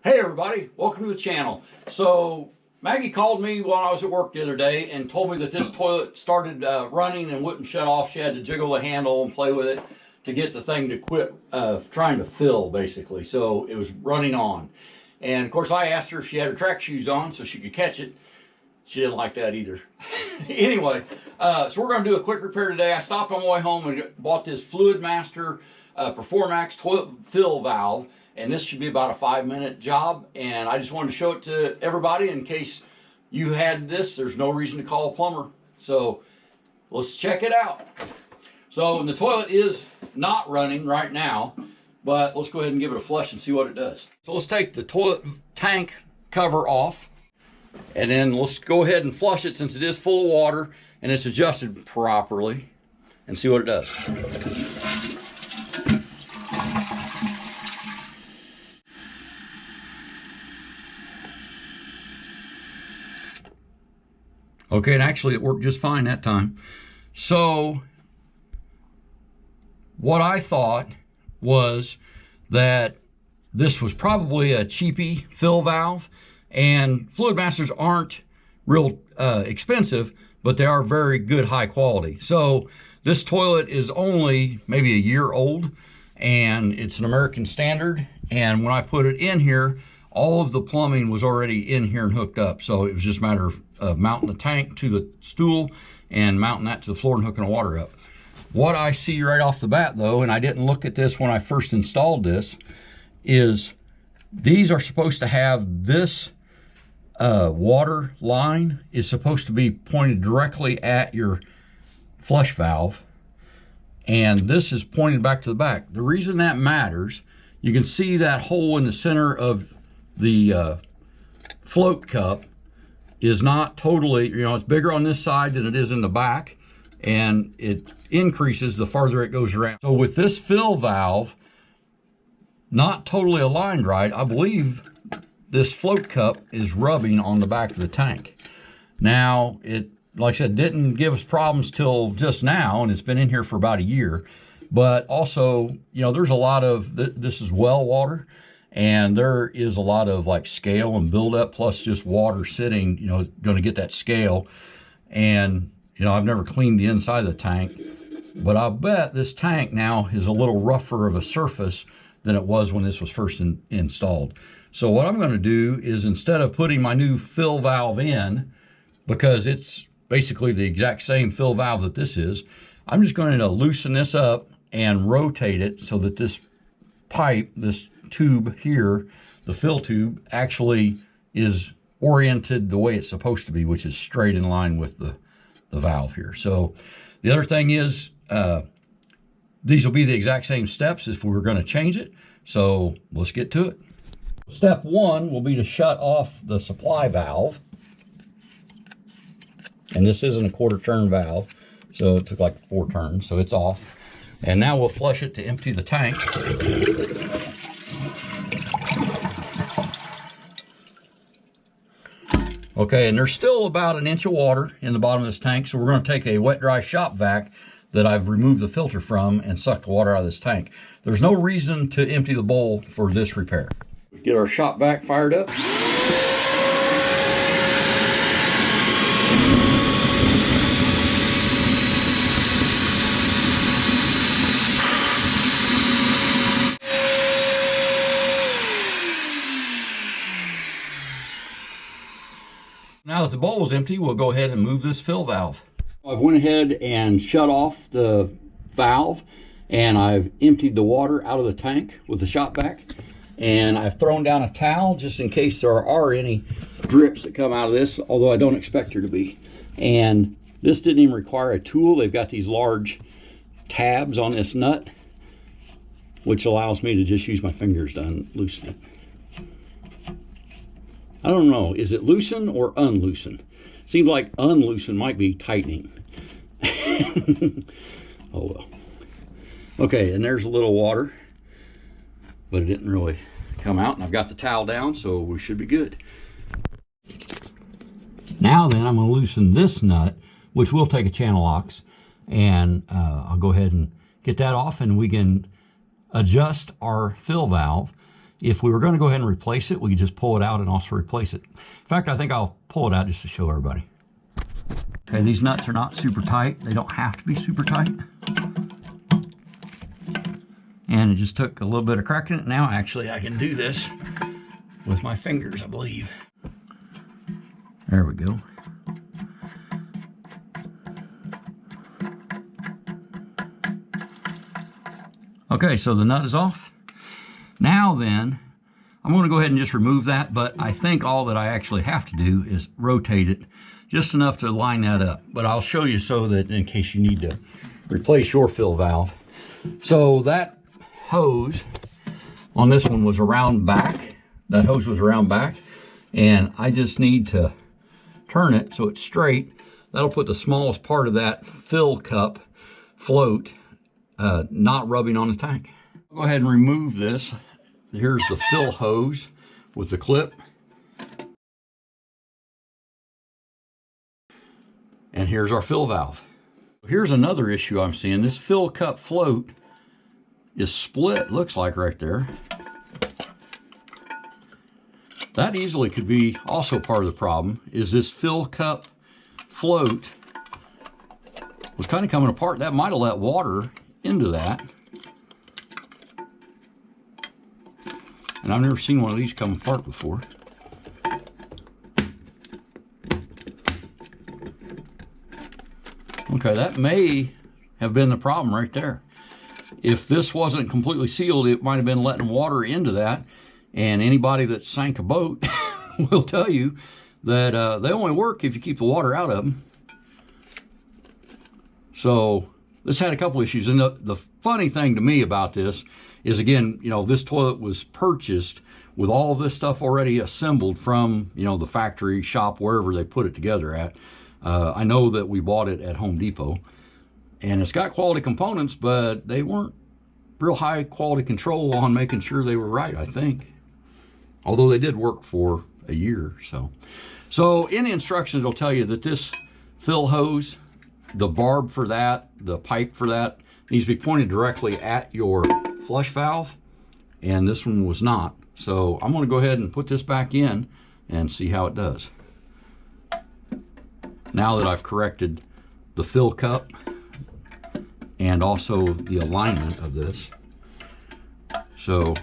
Hey everybody, welcome to the channel. So Maggie called me while I was at work the other day and told me that this toilet started running and wouldn't shut off. She had to jiggle the handle and play with it to get the thing to quit trying to fill, basically. So it was running on. And of course I asked her if she had her track shoes on so she could catch it. She didn't like that either. Anyway, so we're going to do a quick repair today. I stopped on my way home and bought this Fluid Master Performax toilet fill valve. And this should be about a 5-minute job. And I just wanted to show it to everybody in case you had this. There's no reason to call a plumber. So let's check it out. So the toilet is not running right now, but let's go ahead and give it a flush and see what it does. So let's take the toilet tank cover off. And then let's go ahead and flush it since it is full of water and it's adjusted properly and see what it does. Okay, and actually it worked just fine that time. So what I thought was that this was probably a cheapy fill valve, and Fluid Masters aren't real expensive, but they are very good high quality. So this toilet is only maybe a year old, and it's an American standard, and when I put it in here, all of the plumbing was already in here and hooked up. So it was just a matter of mounting the tank to the stool and mounting that to the floor and hooking the water up. What I see right off the bat though, and I didn't look at this when I first installed this, is these are supposed to have this water line is supposed to be pointed directly at your flush valve. And this is pointed back to the back. The reason that matters, you can see that hole in the center of the float cup is not totally, it's bigger on this side than it is in the back, and it increases the farther it goes around. So with this fill valve not totally aligned right, I believe this float cup is rubbing on the back of the tank. Now, it, like I said, didn't give us problems till just now, and it's been in here for about a year. But also, there's a lot of, this is well water, and there is a lot of like scale and buildup, plus just water sitting, going to get that scale. And, I've never cleaned the inside of the tank, but I'll bet this tank now is a little rougher of a surface than it was when this was first installed. So what I'm going to do is, instead of putting my new fill valve in, because it's basically the exact same fill valve that this is, I'm just going to loosen this up and rotate it so that this pipe, this tube here, the fill tube, actually is oriented the way it's supposed to be, which is straight in line with the valve here. So the other thing is, these will be the exact same steps if we were going to change it. So let's get to it. Step one will be to shut off the supply valve. And this isn't a quarter turn valve, so it took like 4 turns, so it's off. And now we'll flush it to empty the tank. Okay, and there's still about an inch of water in the bottom of this tank, so we're going to take a wet dry shop vac that I've removed the filter from and suck the water out of this tank. There's no reason to empty the bowl for this repair. Get our shop vac fired up. Now that the bowl is empty, we'll go ahead and move this fill valve. I've went ahead and shut off the valve, and I've emptied the water out of the tank with the shop vac, and I've thrown down a towel just in case there are any drips that come out of this, although I don't expect there to be. And this didn't even require a tool. They've got these large tabs on this nut, which allows me to just use my fingers to loosen it. I don't know, is it loosen or unloosen? Seems like unloosen might be tightening. Oh well. Okay, and there's a little water, but it didn't really come out, and I've got the towel down, so we should be good. Now then, I'm going to loosen this nut, which will take a channel locks, and I'll go ahead and get that off, and we can adjust our fill valve. if we were going to go ahead and replace it, we could just pull it out and also replace it. In fact, I think I'll pull it out just to show everybody. Okay, these nuts are not super tight. They don't have to be super tight. And it just took a little bit of cracking it. Now, actually, I can do this with my fingers, I believe. There we go. Okay, so the nut is off. Now then, I'm going to go ahead and just remove that, but I think all that I actually have to do is rotate it just enough to line that up. But I'll show you so that in case you need to replace your fill valve. So that hose on this one was around back. That hose was around back, and I just need to turn it so it's straight. That'll put the smallest part of that fill cup float not rubbing on the tank. I'll go ahead and remove this. Here's the fill hose with the clip. And here's our fill valve. Here's another issue I'm seeing. This fill cup float is split, looks like right there. That easily could be also part of the problem, is this fill cup float was kind of coming apart. That might have let water into that. And I've never seen one of these come apart before. Okay, that may have been the problem right there. If this wasn't completely sealed, it might have been letting water into that. And anybody that sank a boat will tell you that they only work if you keep the water out of them. So this had a couple issues. And the funny thing to me about this is, again, you know, this toilet was purchased with all of this stuff already assembled from, you know, the factory, shop, wherever they put it together at. I know that we bought it at Home Depot, and it's got quality components, but they weren't real high quality control on making sure they were right, I think. Although they did work for a year or so. So in the instructions, it'll tell you that this fill hose, the barb for that, the pipe for that, needs to be pointed directly at your flush valve, and this one was not. So I'm going to go ahead and put this back in and see how it does. Now that I've corrected the fill cup and also the alignment of this. So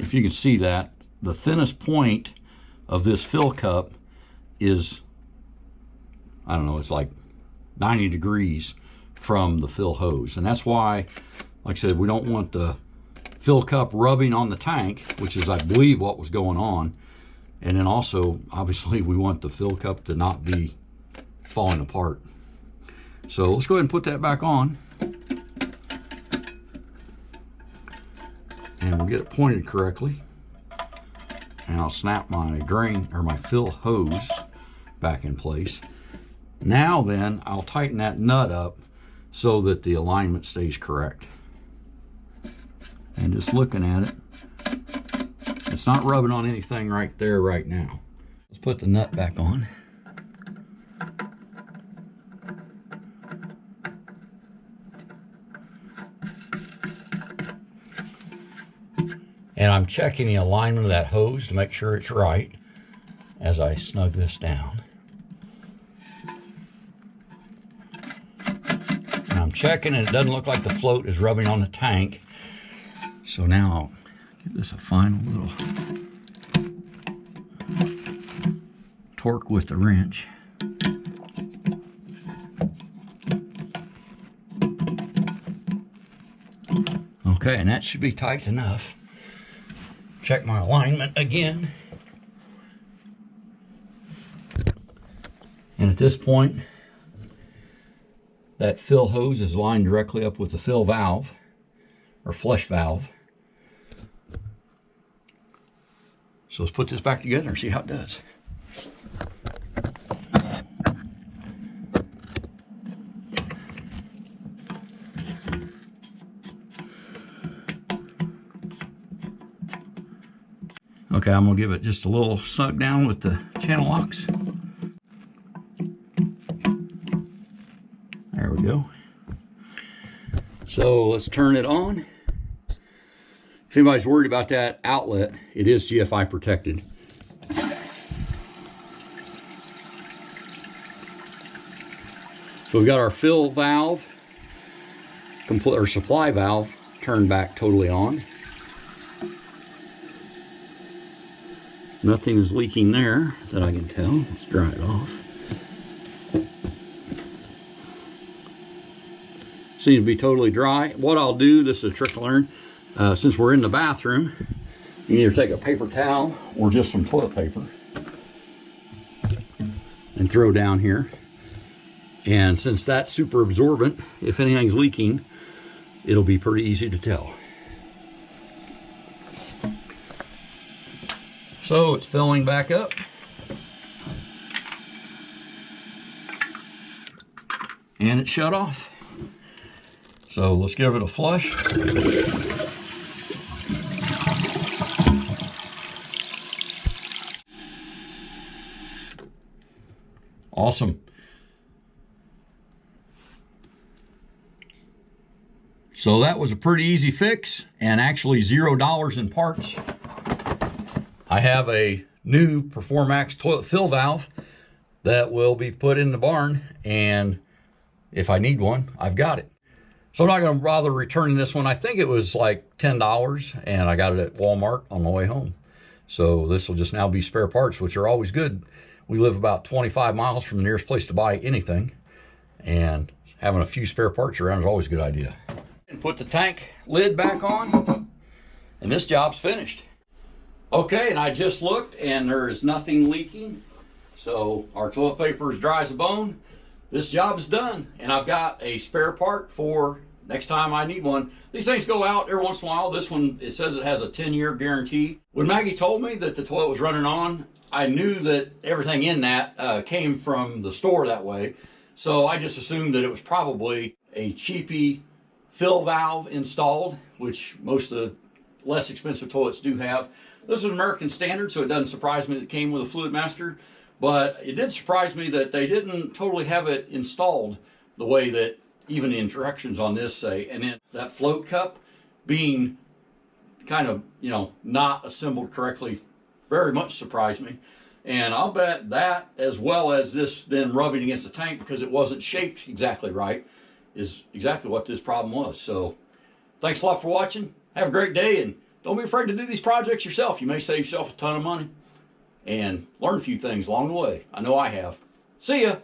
if you can see that, the thinnest point of this fill cup is, I don't know, it's like 90 degrees from the fill hose. And that's why, like I said, we don't want the fill cup rubbing on the tank, which is, I believe, what was going on. And then also, obviously, we want the fill cup to not be falling apart. So let's go ahead and put that back on. And we'll get it pointed correctly. And I'll snap my drain, or my fill hose, back in place. Now then, I'll tighten that nut up so that the alignment stays correct. And just looking at it, it's not rubbing on anything right there right now. Let's put the nut back on. And I'm checking the alignment of that hose to make sure it's right as I snug this down. And I'm checking, and it doesn't look like the float is rubbing on the tank. So now I'll give this a final little torque with the wrench. Okay, and that should be tight enough. Check my alignment again. And at this point, that fill hose is lined directly up with the fill valve, or flush valve. So let's put this back together and see how it does. Okay, I'm gonna give it just a little snug down with the channel locks. There we go. So let's turn it on. if anybody's worried about that outlet, it is GFI protected. So we've got our fill valve, or supply valve, turned back totally on. Nothing is leaking there that I can tell. Let's dry it off. Seems to be totally dry. What I'll do, this is a trick to learn, since we're in the bathroom, you can either take a paper towel or just some toilet paper and throw down here. And since that's super absorbent, if anything's leaking, it'll be pretty easy to tell. So it's filling back up. And it shut off. So let's give it a flush. Awesome. So that was a pretty easy fix, and actually $0 in parts. I have a new Performax toilet fill valve that will be put in the barn, and if I need one, I've got it. So I'm not going to bother returning this one. I think it was like $10, and I got it at Walmart on my way home. So this will just now be spare parts, which are always good. We live about 25 miles from the nearest place to buy anything, and having a few spare parts around is always a good idea. And put the tank lid back on, and this job's finished. Okay, and I just looked, and there is nothing leaking. So our toilet paper is dry as a bone. This job is done, and I've got a spare part for next time I need one. These things go out every once in a while. This one, it says it has a 10-year guarantee. When Maggie told me that the toilet was running on, I knew that everything in that came from the store that way. So I just assumed that it was probably a cheapy fill valve installed, which most of the less expensive toilets do have. This is American standard, so it doesn't surprise me that it came with a Fluidmaster, but it did surprise me that they didn't totally have it installed the way that even the instructions on this say. And then that float cup being kind of, not assembled correctly very much surprised me. And I'll bet that, as well as this then rubbing against the tank because it wasn't shaped exactly right, is exactly what this problem was. So thanks a lot for watching. Have a great day, and don't be afraid to do these projects yourself. You may save yourself a ton of money and learn a few things along the way. I know I have. See ya.